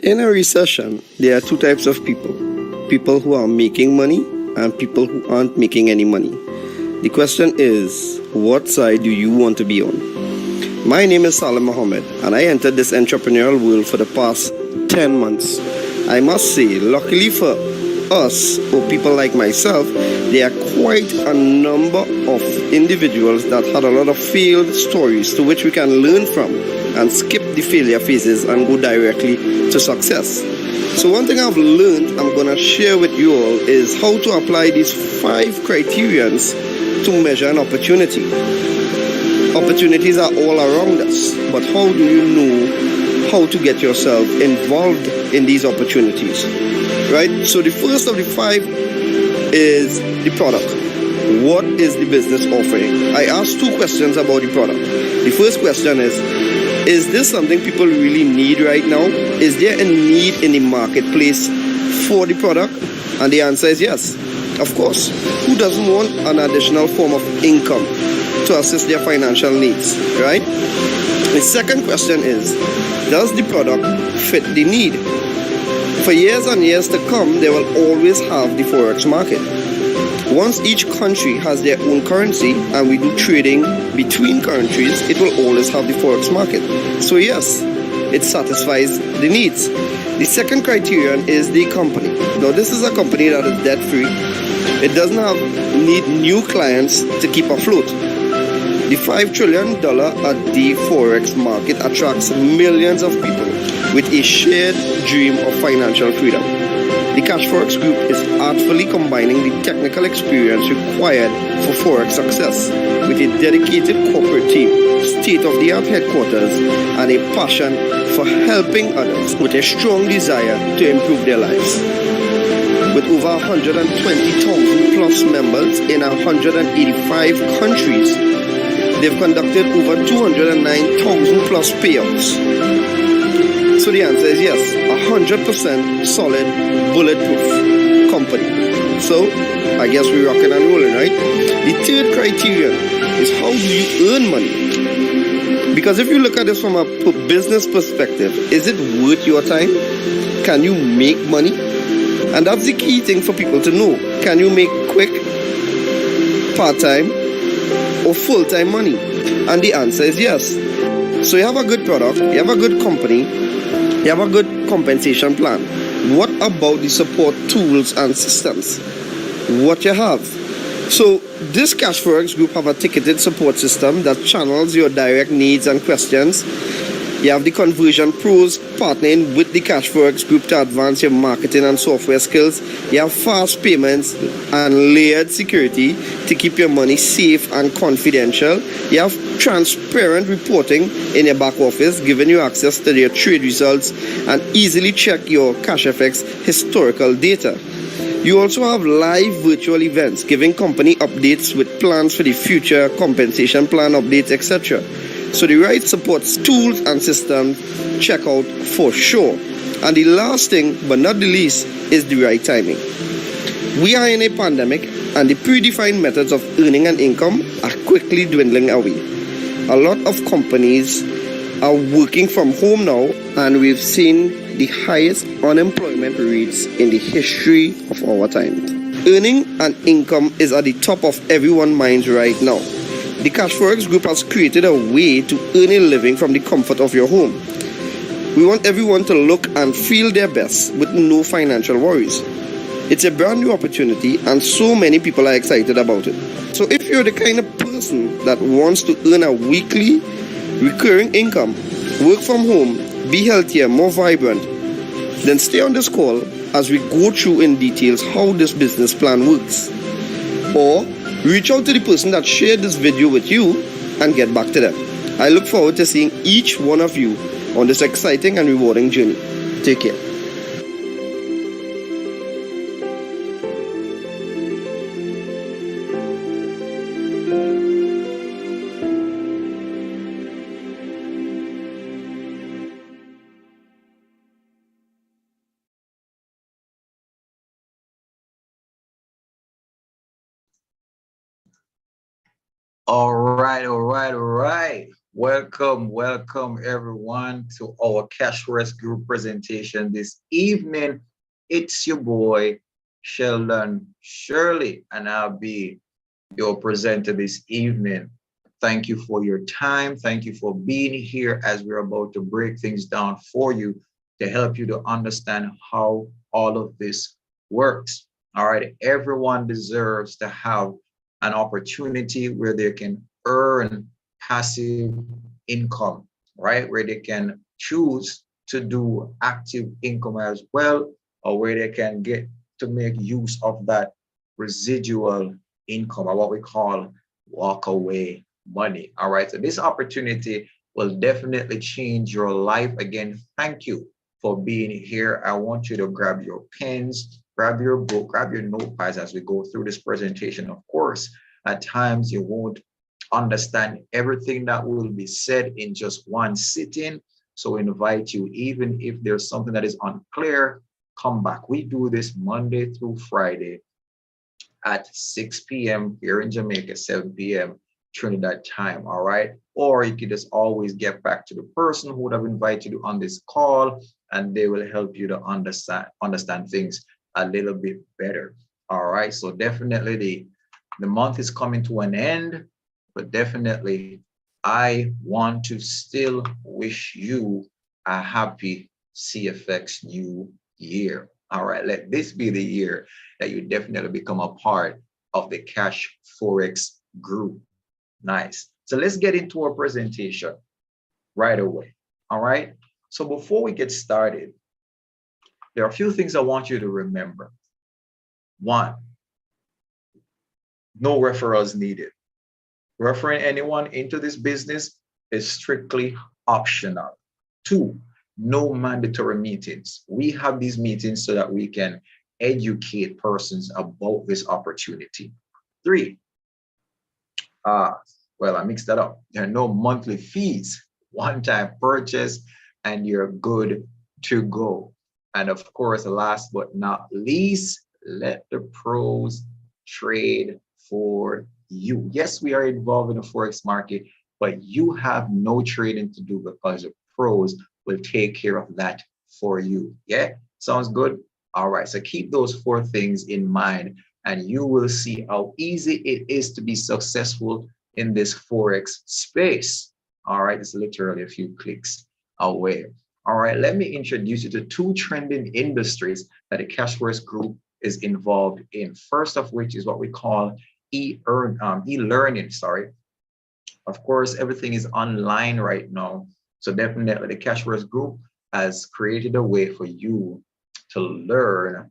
In a recession, there are two types of people. People who are making money and people who aren't making any money. The question is, what side do you want to be on? My name is Salim Mohammed and I entered this entrepreneurial world for the past 10 months. I must say, luckily for us or people like myself, there are quite a number of individuals that had a lot of failed stories to which we can learn from and skip the failure phases and go directly to success. So one thing I've learned I'm going to share with you all is how to apply these 5 criterions to measure an opportunity. Opportunities are all around us, but how do you know how to get yourself involved in these opportunities? Right? So the first of the 5 is the product. What is the business offering? I asked 2 questions about the product. The first question is this something people really need right now? Is there a need in the marketplace for the product? And the answer is yes. Of course. Who doesn't want an additional form of income to assist their financial needs, right? The second question is, does the product fit the need? For years and years to come, they will always have the Forex market. Once each country has their own currency and we do trading between countries, it will always have the Forex market. So yes, it satisfies the needs. The second criterion is the company. Now this is a company that is debt free. It doesn't need new clients to keep afloat. The $5 trillion at the Forex market attracts millions of people with a shared dream of financial freedom. The CASHFX group is artfully combining the technical experience required for Forex success with a dedicated corporate team, state-of-the-art headquarters, and a passion for helping others with a strong desire to improve their lives. With over 120,000 plus members in 185 countries, they've conducted over 209,000 plus payouts. So the answer is yes, 100% solid, bulletproof company. So I guess we're rocking and rolling, right? The third criterion is how do you earn money? Because if you look at this from a business perspective, is it worth your time? Can you make money? And that's the key thing for people to know. Can you make quick, part-time, or full-time money? And the answer is yes. So you have a good product, you have a good company, you have a good compensation plan. What about the support tools and systems? What you have? So this CASHFX group have a ticketed support system that channels your direct needs and questions. You have the conversion pros partnering with the CASHFX group to advance your marketing and software skills. You have fast payments and layered security to keep your money safe and confidential. You have transparent reporting in your back office, giving you access to your trade results and easily check your CASHFX historical data. You also have live virtual events, giving company updates with plans for the future, compensation plan updates, etc. So the right support tools and systems, check out for sure. And the last thing, but not the least, is the right timing. We are in a pandemic and the predefined methods of earning an income are quickly dwindling away. A lot of companies are working from home now and we've seen the highest unemployment rates in the history of our time. Earning an income is at the top of everyone's minds right now. The CASHFX group has created a way to earn a living from the comfort of your home. We want everyone to look and feel their best with no financial worries. It's a brand new opportunity and so many people are excited about it. So if you're the kind of person that wants to earn a weekly recurring income, work from home, be healthier, more vibrant, then stay on this call as we go through in details how this business plan works. Or reach out to the person that shared this video with you and get back to them. I look forward to seeing each one of you on this exciting and rewarding journey. Take care. All right. Welcome everyone to our CASHFX group presentation this evening. It's your boy, Sheldon Shirley, and I'll be your presenter this evening. Thank you for your time. Thank you for being here as we're about to break things down for you to help you to understand how all of this works. All right, everyone deserves to have an opportunity where they can earn passive income, right? Where they can choose to do active income as well, or where they can get to make use of that residual income, or what we call walk away money. All right. So this opportunity will definitely change your life. Again, thank you for being here. I want you to grab your pens, grab your book, grab your notepads as we go through this presentation. Of course, at times you won't understand everything that will be said in just one sitting. So I invite you, even if there's something that is unclear, come back. We do this Monday through Friday at 6 p.m. here in Jamaica, 7 p.m. Trinidad time, all right? Or you can just always get back to the person who would have invited you on this call, and they will help you to understand things a little bit better, all right? So definitely the month is coming to an end, but definitely I want to still wish you a happy CFX new year. All right, let this be the year that you definitely become a part of the Cash Forex group. Nice. So let's get into our presentation right away. All right. So before we get started, there are a few things I want you to remember. One, no referrals needed. Referring anyone into this business is strictly optional. Two, no mandatory meetings. We have these meetings so that we can educate persons about this opportunity. Three, well, I mixed that up. There are no monthly fees, one-time purchase, and you're good to go. And of course, last but not least, let the pros trade for you. Yes, we are involved in the Forex market, but you have no trading to do because the pros will take care of that for you. Yeah, sounds good? All right, so keep those four things in mind, and you will see how easy it is to be successful in this Forex space. All right, it's literally a few clicks away. All right, let me introduce you to two trending industries that the CASHFX group is involved in. First of which is what we call e-learning, sorry. Of course, everything is online right now. So definitely the CASHFX group has created a way for you to learn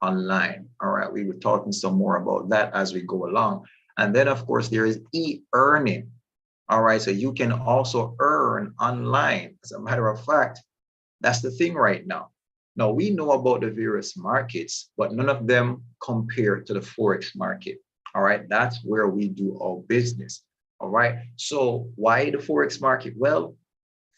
online. All right, we were talking some more about that as we go along. And then of course there is e-earning. All right, so you can also earn online. As a matter of fact, that's the thing right now. Now we know about the various markets, but none of them compare to the Forex market. All right, that's where we do our business. All right, so why the Forex market? Well,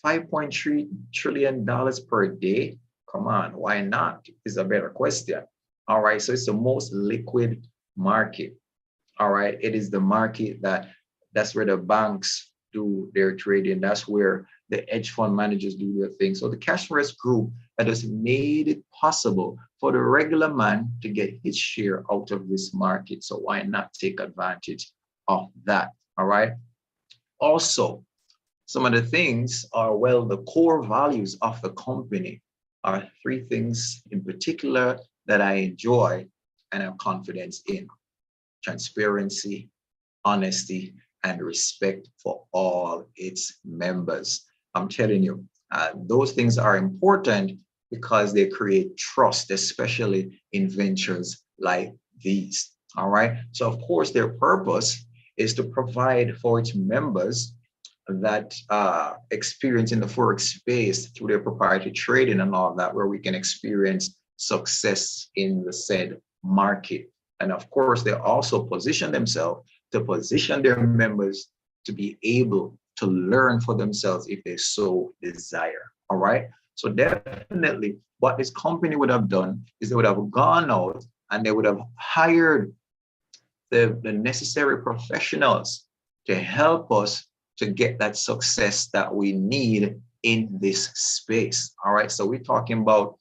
$5.3 trillion per day. Come on, why not? Is a better question. All right, so it's the most liquid market. All right, it is the market that's where the banks do their trading. That's where the hedge fund managers do their thing. So the CASHFX group that has made it possible for the regular man to get his share out of this market. So why not take advantage of that? All right. Also, some of the things are, well, the core values of the company are three things in particular that I enjoy and have confidence in: transparency, honesty, and respect for all its members. I'm telling you, those things are important because they create trust, especially in ventures like these. All right. So of course, their purpose is to provide for its members that experience in the Forex space through their proprietary trading and all of that, where we can experience success in the said market. And of course, they also position themselves to position their members to be able to learn for themselves if they so desire. All right. So definitely what this company would have done is they would have gone out and they would have hired the necessary professionals to help us to get that success that we need in this space. All right, so we're talking about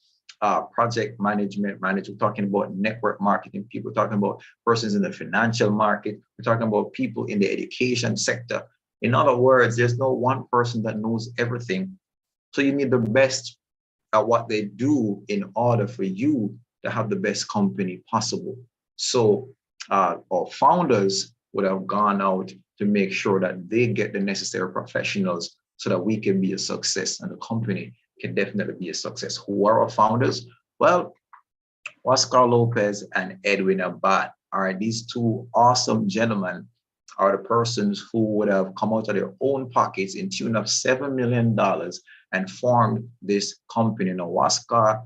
project management manager, we're talking about network marketing people, we're talking about persons in the financial market, we're talking about people in the education sector. In other words, there's no one person that knows everything. So you need the best at what they do in order for you to have the best company possible. So our founders would have gone out to make sure that they get the necessary professionals so that we can be a success and the company can definitely be a success. Who are our founders? Well, Oscar Lopez and Edwin Abad. All right, these two awesome gentlemen are the persons who would have come out of their own pockets in tune of $7 million and formed this company. Now, Oscar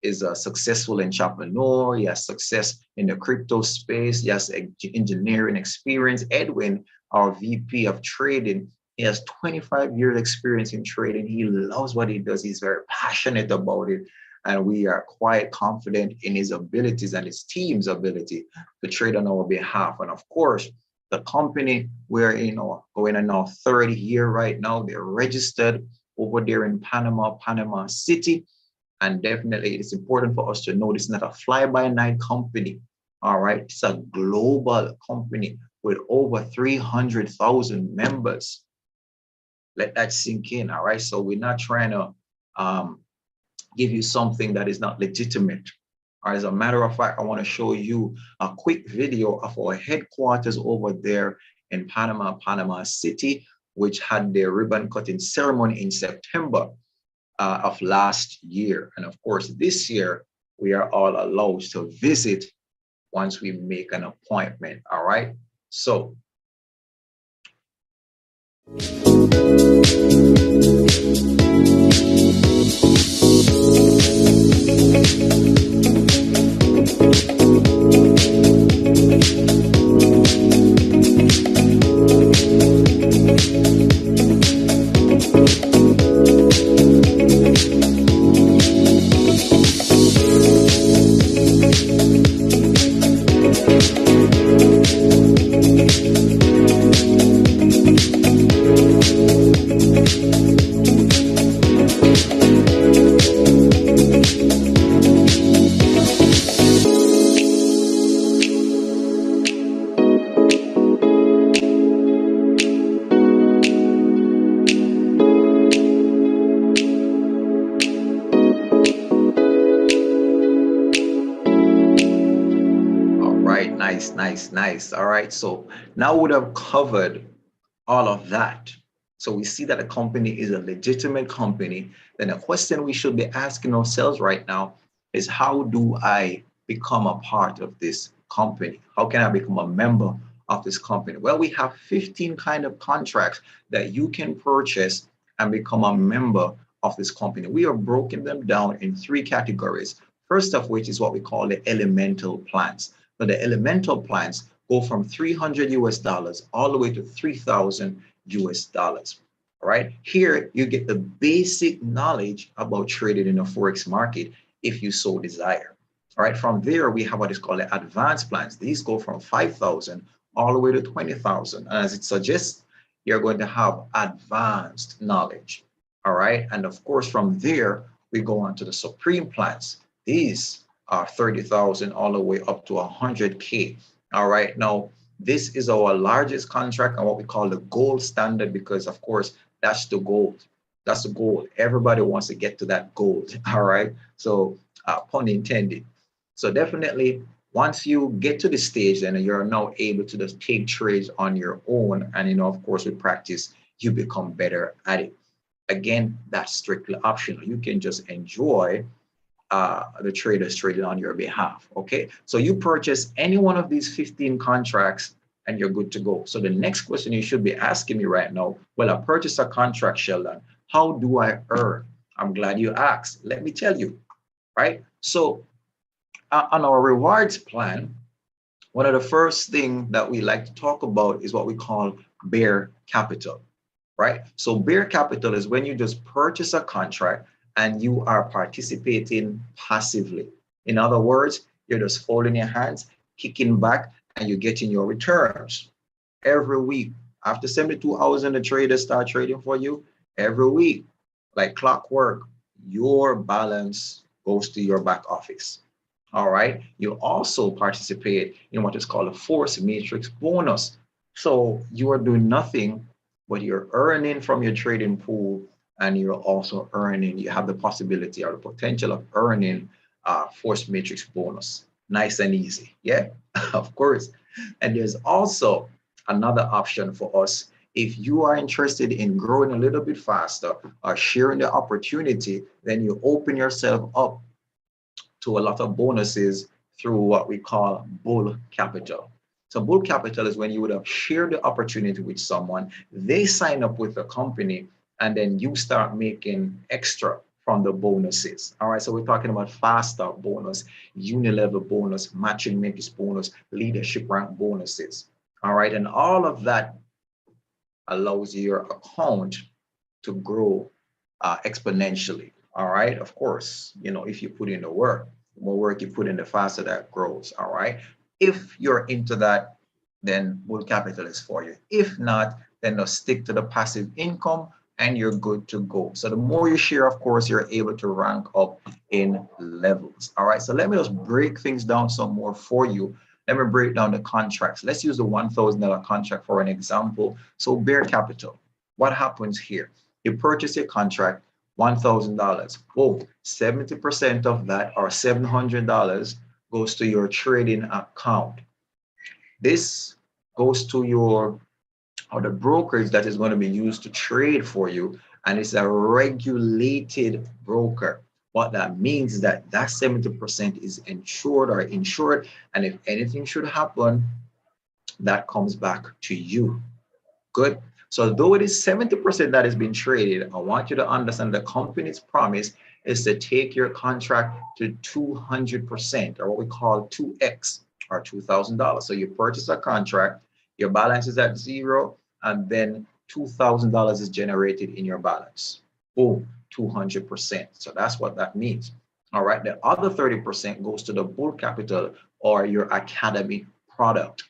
is a successful entrepreneur. He has success in the crypto space. He has engineering experience. Edwin, our VP of trading, he has 25 years experience in trading. He loves what he does. He's very passionate about it. And we are quite confident in his abilities and his team's ability to trade on our behalf. And of course, the company, we're going on our third year right now. They're registered over there in Panama City. And definitely it's important for us to know this is not a fly-by-night company. All right, it's a global company with over 300,000 members. Let that sink in. All right, so we're not trying to give you something that is not legitimate. As a matter of fact, I want to show you a quick video of our headquarters over there in Panama City, which had their ribbon cutting ceremony in September of last year. And of course, this year, we are all allowed to visit once we make an appointment. All right. So. Nice. All right. So now we would have covered all of that. So we see that a company is a legitimate company. Then a question we should be asking ourselves right now is, how do I become a part of this company? How can I become a member of this company? Well, we have 15 kind of contracts that you can purchase and become a member of this company. We are broken them down in 3 categories. First of which is what we call the elemental plans. Now, the elemental plans go from $300 all the way to $3,000. All right. Here you get the basic knowledge about trading in the Forex market if you so desire. All right. From there, we have what is called the advanced plans. These go from 5,000 all the way to 20,000. And as it suggests, you're going to have advanced knowledge. All right. And of course, from there, we go on to the supreme plans. These are 30,000 all the way up to 100K. All right. Now, this is our largest contract and what we call the gold standard, because of course, that's the gold. That's the goal. Everybody wants to get to that gold. All right. So pun intended. So definitely, once you get to the stage, then you're now able to just take trades on your own. And, of course, with practice, you become better at it. Again, that's strictly optional. You can just enjoy the traders trading on your behalf. Okay, so you purchase any one of these 15 contracts and you're good to go. So the next question you should be asking me right now, well, I purchased a contract, Sheldon. How do I earn? I'm glad you asked. Let me tell you, right? So on our rewards plan, one of the first things that we like to talk about is what we call bare capital, right? So bare capital is when you just purchase a contract and you are participating passively. In other words, you're just folding your hands, kicking back, and you're getting your returns every week After 72 hours and the traders start trading for you, every week, like clockwork, your balance goes to your back office. All right. You also participate in what is called a force matrix bonus. So you are doing nothing, but you're earning from your trading pool, and you're also earning, you have the possibility or the potential of earning force matrix bonus. Nice and easy. Yeah, of course. And there's also another option for us. If you are interested in growing a little bit faster or sharing the opportunity, then you open yourself up to a lot of bonuses through what we call bull capital. So bull capital is when you would have shared the opportunity with someone, they sign up with the company, and then you start making extra from the bonuses. All right, so we're talking about fast start bonus, unilevel bonus, matching makers bonus, leadership rank bonuses. All right, and all of that allows your account to grow exponentially. All right. Of course, if you put in the work, the more work you put in, the faster that grows. All right. If you're into that, then bull capital is for you. If not, then just stick to the passive income and you're good to go. So the more you share, of course, you're able to rank up in levels. All right. So let me just break things down some more for you. Let me break down the contracts. Let's use the $1,000 contract for an example. So bare capital, what happens here? You purchase a contract, $1,000. Boom, 70% of that, or $700, goes to your trading account. This goes to the brokerage that is going to be used to trade for you, and it's a regulated broker. What that means is that 70% is insured, and if anything should happen, that comes back to you. Good. So though it is 70% that is being traded, I want you to understand the company's promise is to take your contract to 200%, or what we call 2x, or $2,000. So you purchase a contract, your balance is at zero, and then $2,000 is generated in your balance. Boom, 200%. So that's what that means. All right. The other 30% goes to the bull capital, or your academy product.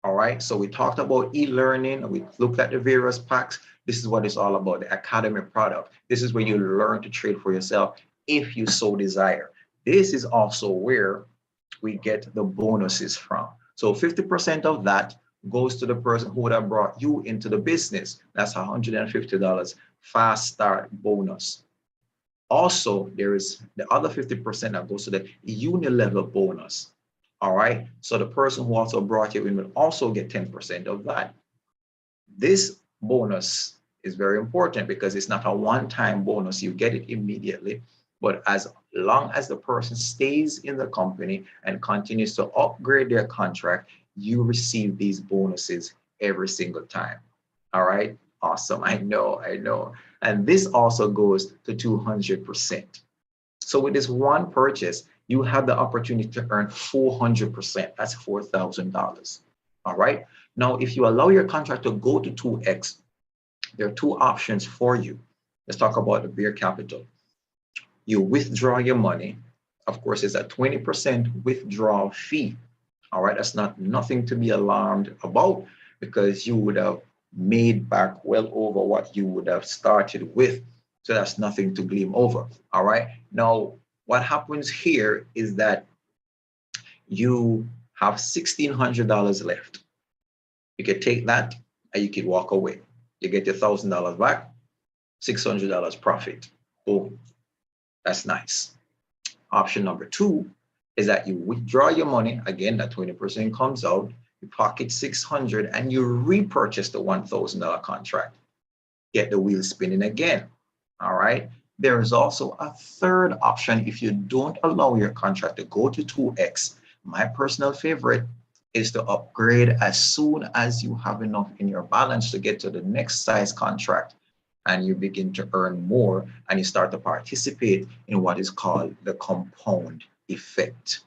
All right, so we talked about e-learning, we looked at the various packs. This is what it's all about, the academy product. This is where you learn to trade for yourself if you so desire. This is also where we get the bonuses from. So 50% of that goes to the person who would have brought you into the business. That's $150 fast start bonus. Also, there is the other 50% that goes to the unilevel bonus. All right. So the person who also brought you in will also get 10% of that. This bonus is very important because it's not a one-time bonus. You get it immediately. But as long as the person stays in the company and continues to upgrade their contract, you receive these bonuses every single time. All right. Awesome. I know. And this also goes to 200%. So with this one purchase, you have the opportunity to earn 400%. That's $4,000. All right. Now, if you allow your contract to go to 2x, there are two options for you. Let's talk about the bare capital. You withdraw your money. Of course, it's a 20% withdrawal fee. All right. That's nothing to be alarmed about, because you would have made back well over what you would have started with. So that's nothing to gleam over. All right. Now, what happens here is that you have $1,600 left. You can take that and you can walk away. You get your $1,000 back, $600 profit. Boom. That's nice. Option number two is that you withdraw your money. Again, that 20% comes out. You pocket $600 and you repurchase the $1,000 contract. Get the wheel spinning again. All right. There is also a third option if you don't allow your contract to go to 2x. My personal favorite is to upgrade as soon as you have enough in your balance to get to the next size contract, and you begin to earn more and you start to participate in what is called the compound effect.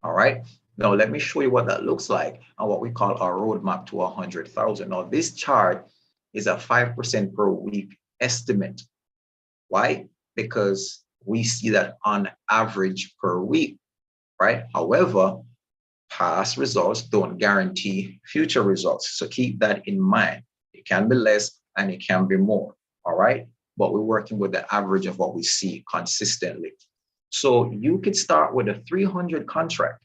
All right. Now, let me show you what that looks like and what we call our roadmap to 100,000. Now, this chart is a 5% per week estimate. Why? Because we see that on average per week, right? However, past results don't guarantee future results. So keep that in mind. It can be less and it can be more. All right. But we're working with the average of what we see consistently. So you could start with a 300 contract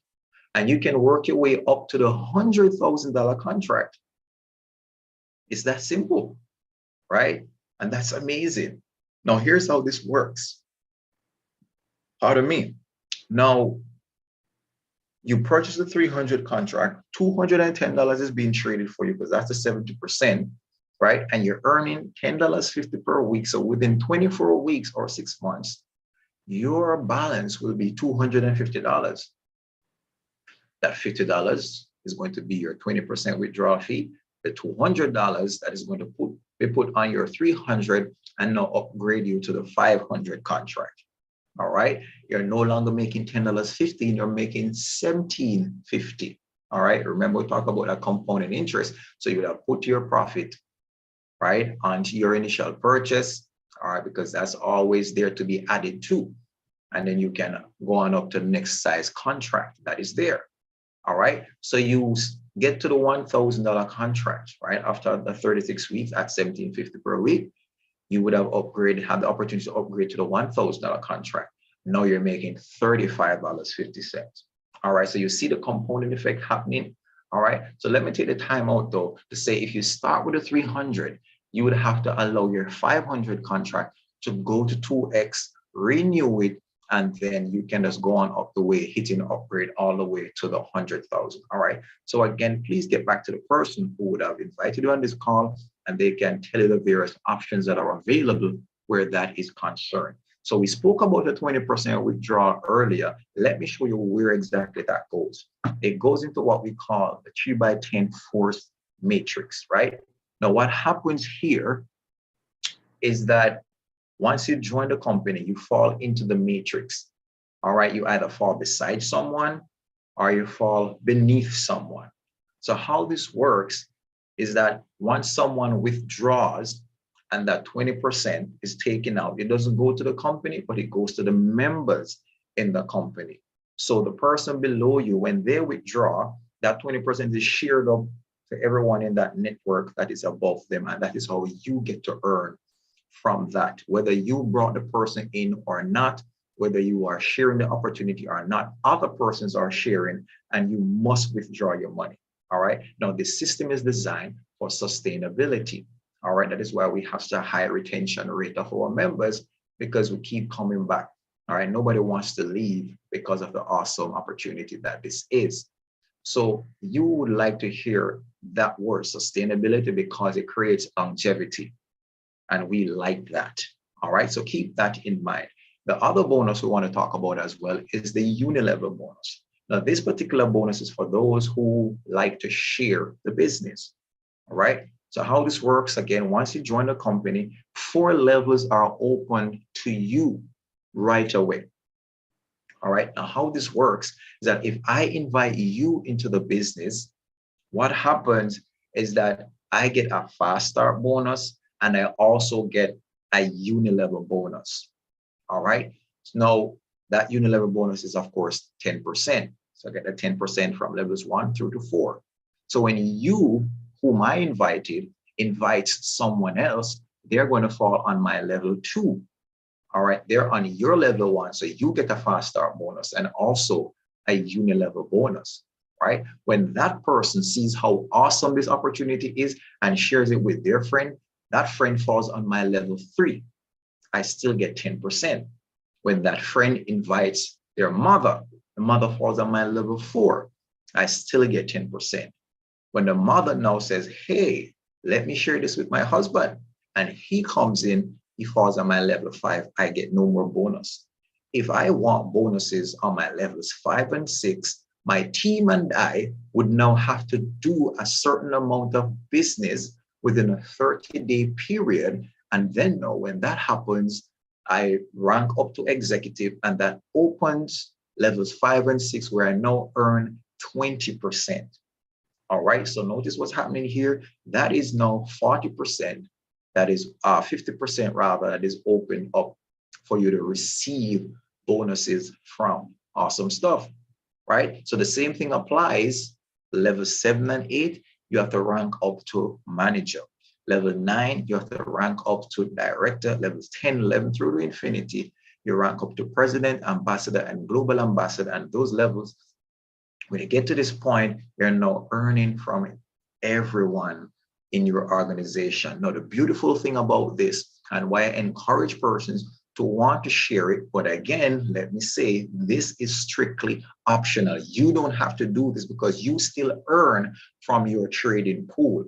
and you can work your way up to the $100,000 contract. It's that simple, right? And that's amazing. Now, here's how this works. Pardon me. Now, you purchase the 300 contract, $210 is being traded for you because that's the 70%, right? And you're earning $10.50 per week. So within 24 weeks or 6 months, your balance will be $250. That $50 is going to be your 20% withdrawal fee. The $200 that is going to be put on your 300 and now upgrade you to the 500 contract. All right. You're no longer making $10.50, you're making $17.50. All right. Remember, we talk about a compounding interest. So you would have put your profit, right, onto your initial purchase. All right, because that's always there to be added to. And then you can go on up to the next size contract that is there. All right. So you get to the $1,000 contract, right? After the 36 weeks at $17.50 per week, you would have had the opportunity to upgrade to the $1,000 contract. Now you're making $35.50. All right. So you see the compounding effect happening. All right. So let me take the time out though to say if you start with a 300, you would have to allow your 500 contract to go to 2x, renew it, and then you can just go on up the way, hitting upgrade all the way to the 100,000. All right. So again, please get back to the person who would have invited you on this call, and they can tell you the various options that are available where that is concerned. So we spoke about the 20% withdrawal earlier. Let me show you where exactly that goes. It goes into what we call the 3x10 force matrix, right? Now, what happens here is that once you join the company, you fall into the matrix. All right, you either fall beside someone or you fall beneath someone. So how this works is that once someone withdraws and that 20% is taken out, it doesn't go to the company, but it goes to the members in the company. So the person below you, when they withdraw, that 20% is shared up to everyone in that network that is above them. And that is how you get to earn from that, whether you brought the person in or not, whether you are sharing the opportunity or not, other persons are sharing, and you must withdraw your money. All right. Now, the system is designed for sustainability. All right. That is why we have such a high retention rate of our members, because we keep coming back. All right. Nobody wants to leave because of the awesome opportunity that this is. So you would like to hear that word sustainability because it creates longevity. And we like that. All right. So keep that in mind. The other bonus we want to talk about as well is the unilevel bonus. Now, this particular bonus is for those who like to share the business. All right. So how this works, again, once you join the company, 4 levels are open to you right away. All right. Now, how this works is that if I invite you into the business, what happens is that I get a fast start bonus and I also get a unilevel bonus. All right. Now, that unilevel bonus is, of course, 10%. So I get a 10% from levels 1 through to 4. So when you, whom I invited, invites someone else, they're going to fall on my level 2. All right. They're on your level 1. So you get a fast start bonus and also a unilevel bonus. Right. When that person sees how awesome this opportunity is and shares it with their friend, that friend falls on my level 3. I still get 10%. When that friend invites their mother, the mother falls on my level 4. I still get 10%. When the mother now says, hey, let me share this with my husband, and he comes in, he falls on my level 5, I get no more bonus. If I want bonuses on my levels 5 and 6, my team and I would now have to do a certain amount of business within a 30-day period. And then now when that happens, I rank up to executive, and that opens levels 5 and 6 where I now earn 20%. All right, so notice what's happening here. That is now 40%, that is 50% rather, that is open up for you to receive bonuses from. Awesome stuff, right? So the same thing applies. Level 7 and 8, you have to rank up to manager. Level 9, you have to rank up to director. Levels 10, 11 through to infinity, you rank up to president, ambassador, and global ambassador. And those levels, when you get to this point, you're now earning from everyone in your organization. Now, the beautiful thing about this, and why I encourage persons to want to share it, but again, let me say, this is strictly optional. You don't have to do this because you still earn from your trading pool.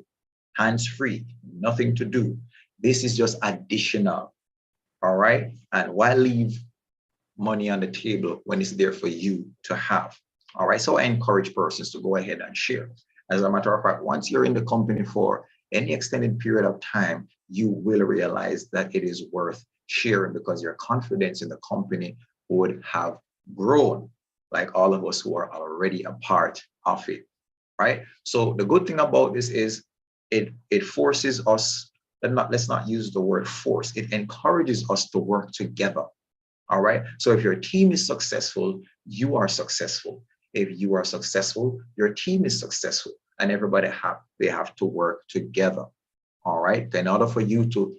Hands-free, nothing to do. This is just additional, all right? And why leave money on the table when it's there for you to have? All right, so I encourage persons to go ahead and share. As a matter of fact, once you're in the company for any extended period of time, you will realize that it is worth sharing because your confidence in the company would have grown, like all of us who are already a part of it, right? So the good thing about this is it forces us, let's not use the word force, it encourages us to work together, all right? So if your team is successful, you are successful. If you are successful, your team is successful, and everybody they have to work together, all right? In order for you to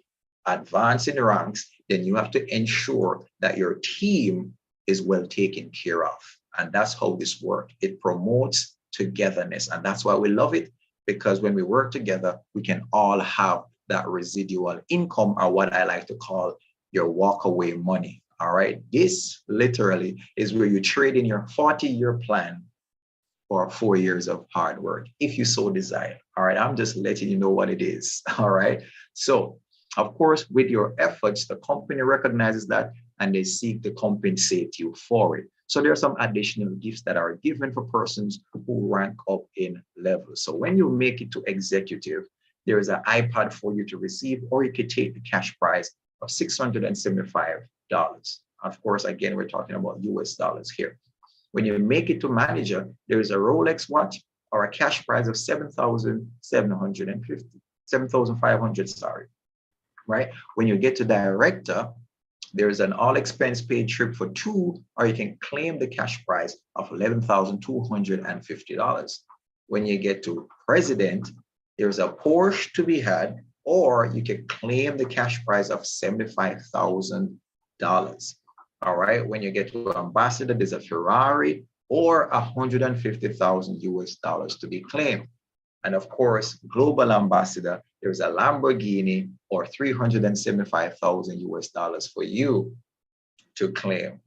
advance in the ranks, then you have to ensure that your team is well taken care of. And that's how this works. It promotes togetherness. And that's why we love it, because when we work together, we can all have that residual income, or what I like to call your walkaway money. All right. This literally is where you trade in your 40-year plan for 4 years of hard work, if you so desire. All right. I'm just letting you know what it is. All right. So, of course, with your efforts, the company recognizes that and they seek to compensate you for it. So there are some additional gifts that are given for persons who rank up in levels. So when you make it to executive, there is an iPad for you to receive, or you could take the cash prize of $675. Of course, again, we're talking about US dollars here. When you make it to manager, there is a Rolex watch or a cash prize of $7,500, sorry. Right? When you get to director, there's an all expense paid trip for 2, or you can claim the cash prize of $11,250. When you get to president, there's a Porsche to be had, or you can claim the cash prize of $75,000. All right. When you get to ambassador, there's a Ferrari or $150,000 US dollars to be claimed. And of course, global ambassador, there's a Lamborghini or $375,000 US dollars for you to claim.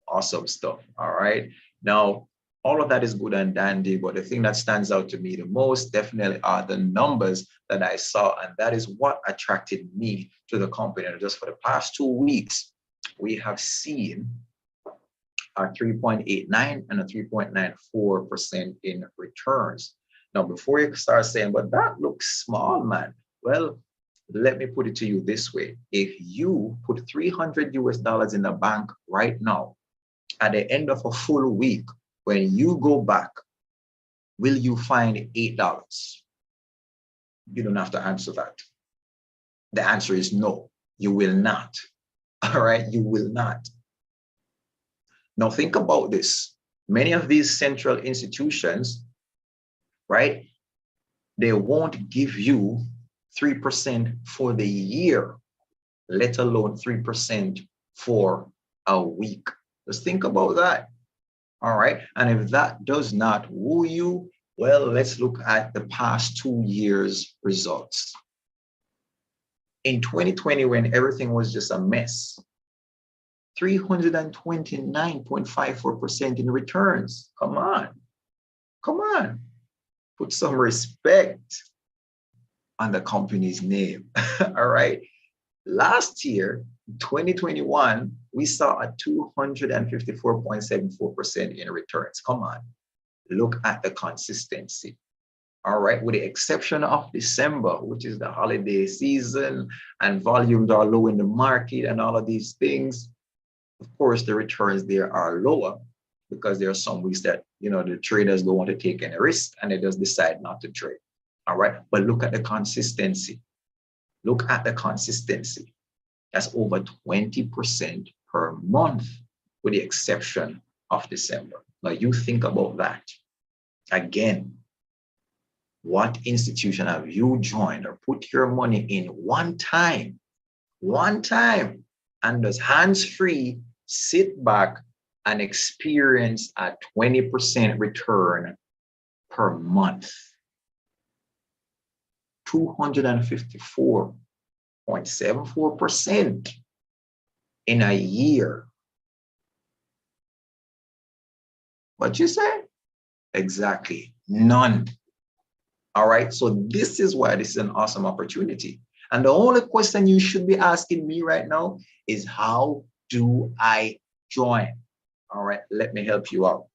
Awesome stuff. All right. Now, all of that is good and dandy, but the thing that stands out to me the most definitely are the numbers that I saw. And that is what attracted me to the company. And just for the past 2 weeks, we have seen a 3.89 and a 3.94% in returns. Now, before you start saying, but that looks small, man. Well, let me put it to you this way. If you put $300 US in the bank right now, at the end of a full week, when you go back, will you find $8? You don't have to answer that. The answer is no, you will not. All right, you will not. Now think about this. Many of these central institutions, right, they won't give you 3% for the year, let alone 3% for a week. Just think about that. All right. And if that does not woo you, well, let's look at the past 2 years' results. In 2020, when everything was just a mess, 329.54% in returns. Come on. Come on. Put some respect on the company's name. All right. Last year, 2021, we saw a 254.74% in returns. Come on. Look at the consistency. All right, with the exception of December, which is the holiday season and volumes are low in the market and all of these things, of course, the returns there are lower because there are some weeks that, you know, the traders don't want to take any risk and they just decide not to trade. All right, but look at the consistency. Look at the consistency. That's over 20% per month, with the exception of December. Now, you think about that. Again, What institution have you joined or put your money in one time, and just hands-free, sit back and experience a 20% return per month? 254.74% in a year. What you say? Exactly, none. All right, so this is why this is an awesome opportunity. And the only question you should be asking me right now is, how do I join? All right, let me help you out,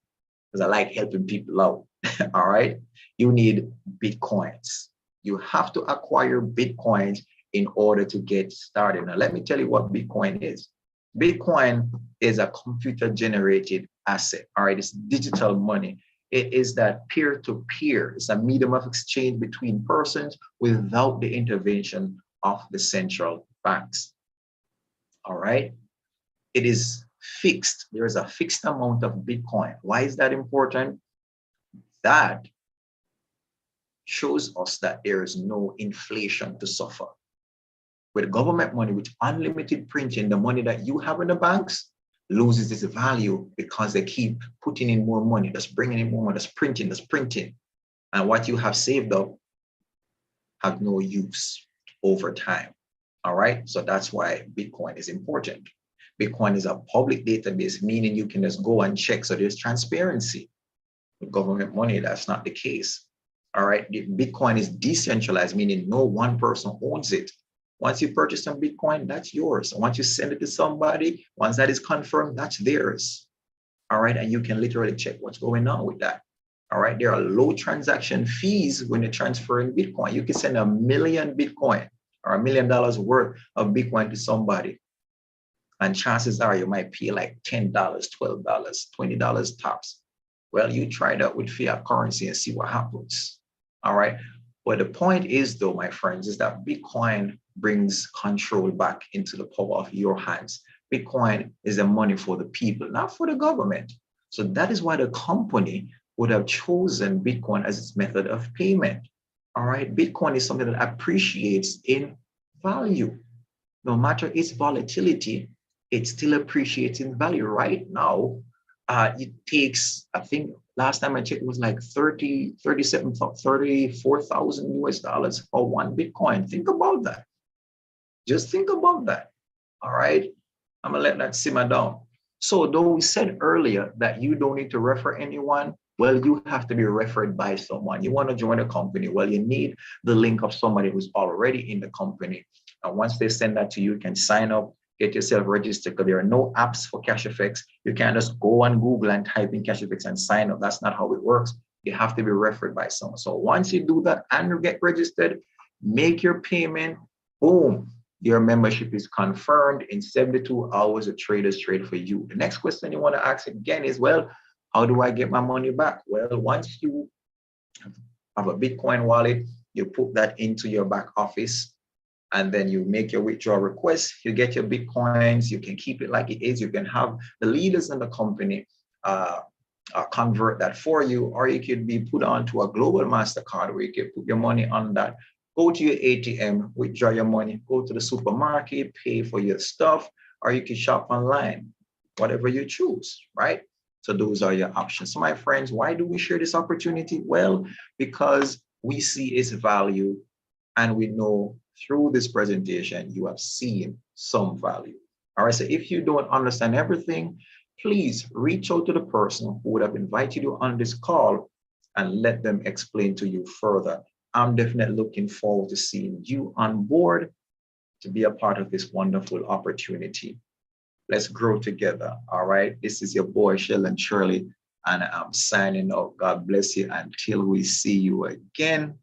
because I like helping people out. All right, you need Bitcoins. You have to acquire Bitcoins in order to get started. Now, let me tell you what Bitcoin is. Bitcoin is a computer-generated asset. All right, it's digital money. It is that peer-to-peer. It's a medium of exchange between persons without the intervention of the central banks. All right, it is fixed. There is a fixed amount of Bitcoin. Why is that important? That shows us that there is no inflation to suffer. With government money, with unlimited printing, the money that you have in the banks loses its value because they keep putting in more money, just bringing in more money, just printing. And what you have saved up have no use over time. All right, so that's why Bitcoin is important. Bitcoin is a public database, meaning you can just go and check. So there's transparency. With government money, that's not the case. All right, Bitcoin is decentralized, meaning no one person owns it. Once you purchase some Bitcoin, that's yours. Once you send it to somebody, once that is confirmed, that's theirs. All right, and you can literally check what's going on with that. All right, there are low transaction fees when you're transferring Bitcoin. You can send 1 million Bitcoin or $1 million worth of Bitcoin to somebody, and chances are you might pay like $10, $12, $20 tops. Well, you try that with fiat currency and see what happens. All right, but the point is, though, my friends, is that Bitcoin brings control back into the power of your hands. Bitcoin is the money for the people, not for the government. So that is why the company would have chosen Bitcoin as its method of payment. All right, Bitcoin is something that appreciates in value. No matter its volatility, it still appreciates in value. Right now, it takes, I think last time I checked, it was like 34,000 US dollars for one Bitcoin. Think about that. Just think about that. All right, I'm gonna let that simmer down. So though we said earlier that you don't need to refer anyone, well, you have to be referred by someone. You want to join a company, well, you need the link of somebody who's already in the company. And once they send that to you, you can sign up, get yourself registered, because there are no apps for CASHFX. You can't just go on Google and type in CASHFX and sign up. That's not how it works. You have to be referred by someone. So once you do that and you get registered, make your payment, boom, your membership is confirmed. In 72 hours, a trader's trade for you. The next question you want to ask again is, well, how do I get my money back? Well, once you have a Bitcoin wallet, you put that into your back office, and then you make your withdrawal request. You get your Bitcoins. You can keep it like it is. You can have the leaders in the company convert that for you, or you could be put onto a global MasterCard where you can put your money on that. Go to your ATM, withdraw your money, go to the supermarket, pay for your stuff, or you can shop online, whatever you choose, right? So those are your options. So my friends, why do we share this opportunity? Well, because we see its value, and we know through this presentation, you have seen some value. All right, so if you don't understand everything, please reach out to the person who would have invited you on this call and let them explain to you further. I'm definitely looking forward to seeing you on board to be a part of this wonderful opportunity. Let's grow together. All right. This is your boy, Sheldon Shirley, and I'm signing off. God bless you until we see you again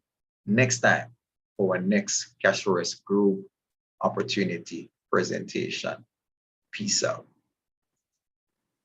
next time for our next CASHFX Group opportunity presentation. Peace out.